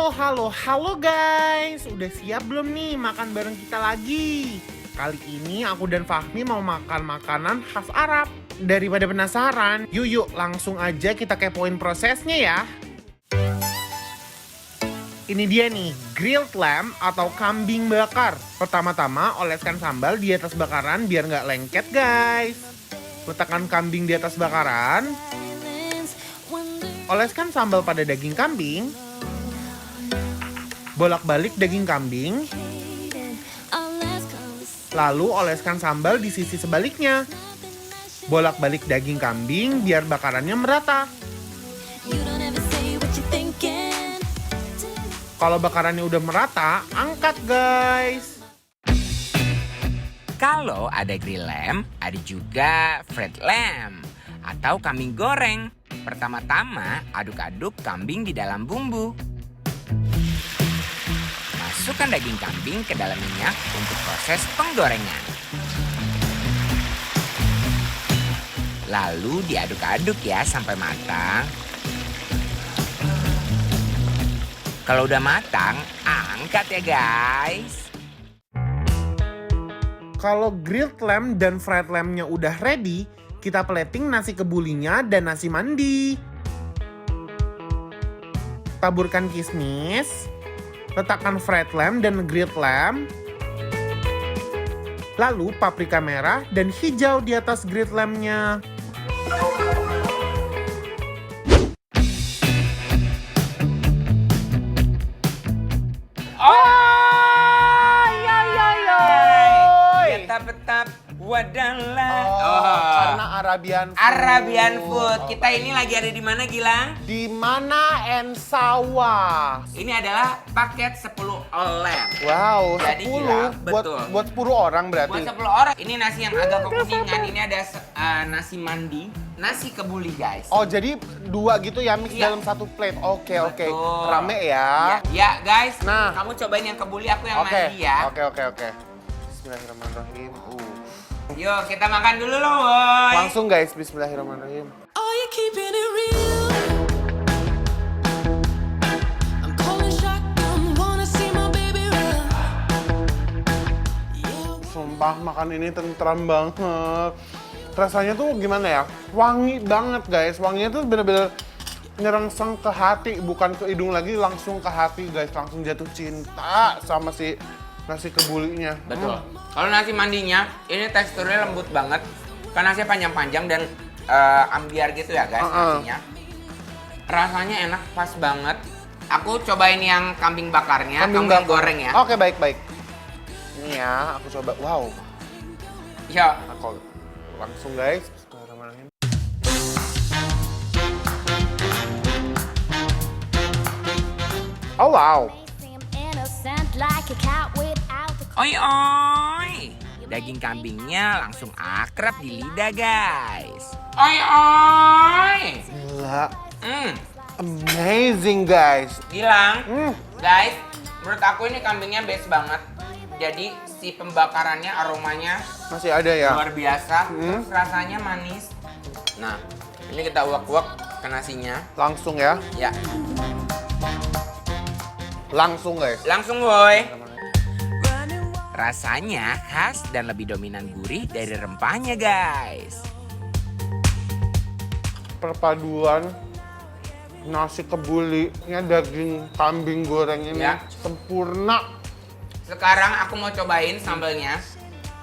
Halo guys. Udah siap belum nih makan bareng kita lagi? Kali ini aku dan Fahmi mau makan makanan khas Arab. Daripada penasaran, yuk langsung aja kita kepoin prosesnya ya. Ini dia nih, grilled lamb atau kambing bakar. Pertama-tama oleskan sambal di atas bakaran biar nggak lengket guys. Letakkan kambing di atas bakaran. Oleskan sambal pada daging kambing. Bolak-balik daging kambing. Lalu oleskan sambal di sisi sebaliknya. Bolak-balik daging kambing biar bakarannya merata. Kalau bakarannya udah merata, angkat guys. Kalau ada grill lamb, ada juga fried lamb atau kambing goreng. Pertama-tama aduk-aduk kambing di dalam bumbu. Masukkan daging kambing ke dalam minyak untuk proses penggorengan. Lalu diaduk-aduk ya sampai matang. Kalau udah matang, angkat ya guys. Kalau grilled lamb dan fried lamb-nya udah ready, kita plating nasi kebulinya dan nasi mandi. Taburkan kismis. Letakkan fried lamb dan grilled lamb. Lalu paprika merah dan hijau di atas grilled lamb-nya. Betap-betap wadalah. Karena Arabian food. Arabian food. Kita ini lagi ada di mana, Gilang? Di mana Ensawa? Ini adalah paket 10 lamb. Wow, Jadi 10 gila, betul. buat 10 orang berarti. Buat 10 orang. Ini nasi yang agak kekuningan. Ini ada nasi mandi, nasi kebuli, guys. Oh, jadi dua gitu ya mix Iya. dalam satu plate. Oke. Betul. Rame ya. Ya, guys. Nah. Kamu cobain yang kebuli, aku yang Oke. mandi ya. Oke. Bismillahirrahmanirrahim. Yuk, kita makan dulu loh, boy. Langsung guys, bismillahirrahmanirrahim. Are you keeping it real? I'm calling shotgun, wanna see my baby run. Sumpah makan ini tentram banget. Rasanya tuh gimana ya? Wangi banget guys. Wanginya tuh bener-bener nyerengseng ke hati, bukan ke hidung lagi, langsung ke hati guys. Langsung jatuh cinta sama si nasi kebulinya. Betul. Kalau nasi mandinya, ini teksturnya lembut banget. Karena nasinya panjang-panjang dan ambiar gitu ya guys nasinya. Rasanya enak, pas banget. Aku cobain yang kambing bakarnya, kambing goreng ya. Oke, baik. Ini ya, aku coba. Wow. Ya. Aku langsung guys. Bismillahirrahmanirrahim. Oh wow. Oi. Daging kambingnya langsung akrab di lidah guys. Oi. Gila. Amazing guys. Gilang, guys, menurut aku ini kambingnya best banget. Jadi si pembakarannya, aromanya Masih ada ya? luar biasa. Terus rasanya manis. Nah, ini kita uak-uak ke nasinya. Langsung ya? Ya, Langsung guys. langsung boy. Rasanya khas dan lebih dominan gurih dari rempahnya guys. Perpaduan nasi kebulinya, daging kambing goreng ini Ya. sempurna. Sekarang aku mau cobain sambalnya.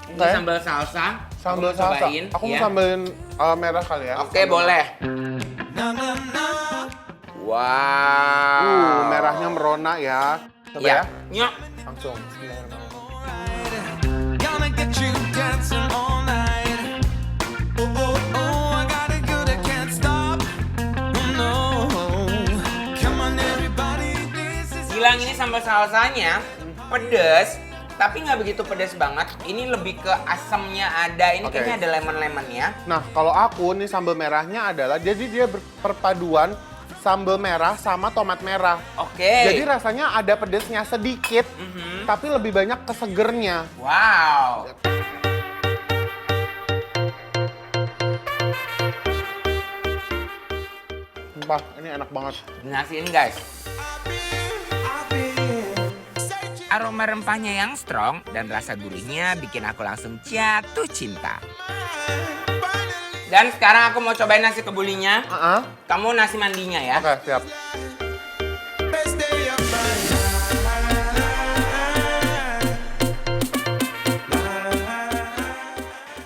Ini Oke. sambal salsa. Sambal Aku mau salsa. cobain, Aku mau ya. sambelin merah kali ya. Oke, boleh. Wow. Merahnya merona ya. Coba ya. Nyok. Langsung. Bismillahirrahmanirrahim. Gonna get you dancing all night. Oh, I got it good, I can't stop. Oh no, come on everybody, this is. Gilang, ini sambal salsanya pedes, tapi nggak begitu pedes banget. Ini lebih ke asamnya ada. Ini Oke. kayaknya ada lemon-lemonnya. Nah, kalau aku nih sambal merahnya adalah jadi dia perpaduan sambal merah sama tomat merah. Oke. Jadi rasanya ada pedesnya sedikit, tapi lebih banyak kesegernya. Wow. Sumpah, ini enak banget. Nasi ini guys. Aroma rempahnya yang strong dan rasa gurihnya bikin aku langsung jatuh cinta. Dan sekarang aku mau cobain nasi kebulinya. Kamu nasi mandinya ya. Oke, siap. Best day of my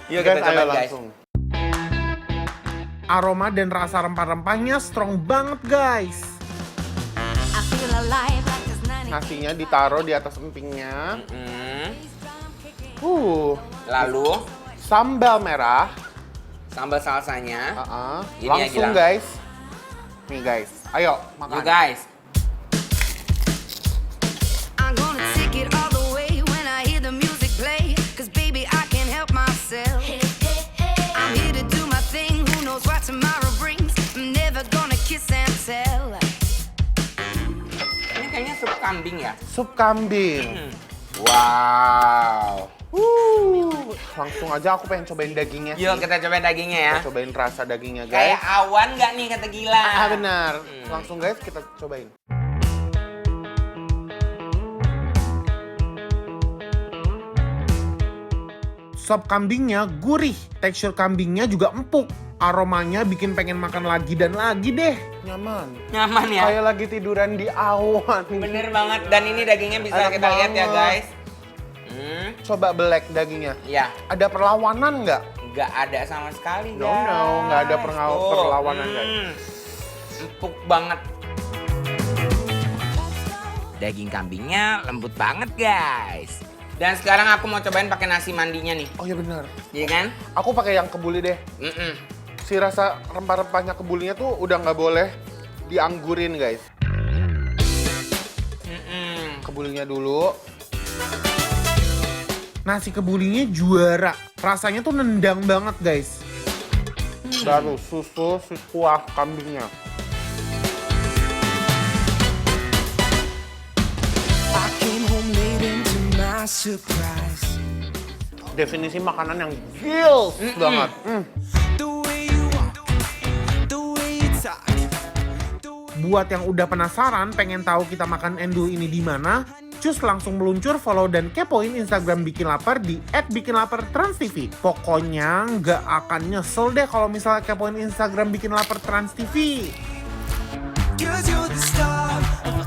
Yuk Guys, kita ayo cobain guys. langsung. Aroma dan rasa rempah-rempahnya strong banget guys. I feel alive like there's 90. Nasinya ditaruh di atas empingnya. Lalu Sambal merah. sambal salsanya. Ini Langsung aja lah. guys. Nih guys, ayo makan. Yuk guys. I'm gonna take it all the way when I hear the music play. Cause baby, I can't help myself. I'm here to do my thing. Who knows what tomorrow brings? I'm never gonna kiss and tell. Ini kayaknya sup kambing ya. Sup kambing. Wow. Langsung aja aku pengen cobain dagingnya sih. Yuk kita cobain dagingnya ya. Kita cobain rasa dagingnya guys. Kayak awan nggak nih kata Gila? Benar. Langsung guys kita cobain. Sop kambingnya gurih, tekstur kambingnya juga empuk. Aromanya bikin pengen makan lagi dan lagi deh. Nyaman. Nyaman ya. Kayak lagi tiduran di awan. Bener banget. Dan ini dagingnya bisa Enak kita lihat ya banget. guys. Coba belek dagingnya. Ya, Ada perlawanan nggak? nggak ada sama sekali No, guys. no, nggak ada Tuh, perlawanan, guys. Empuk banget. Daging kambingnya lembut banget guys. Dan sekarang aku mau cobain pakai nasi mandinya nih. Oh iya benar. Iya kan? Aku pakai yang kebuli deh. Si rasa rempah-rempahnya kebulinya tuh udah nggak boleh dianggurin guys. Kebulinya dulu. Nasi kebulinya juara. Rasanya tuh nendang banget guys. Baru susu si kuah kambingnya. I came home late and to my surprise, Definisi makanan yang gils banget. the way you walk, the way you talk, the way Buat yang udah penasaran pengen tahu kita makan endul ini di mana, cus langsung meluncur follow dan kepoin Instagram Bikin Lapar di @bikinlapartransTV. Pokoknya nggak akan nyesel deh kalau misalnya kepoin Instagram Bikin Lapar Trans TV. 'cause you're the star of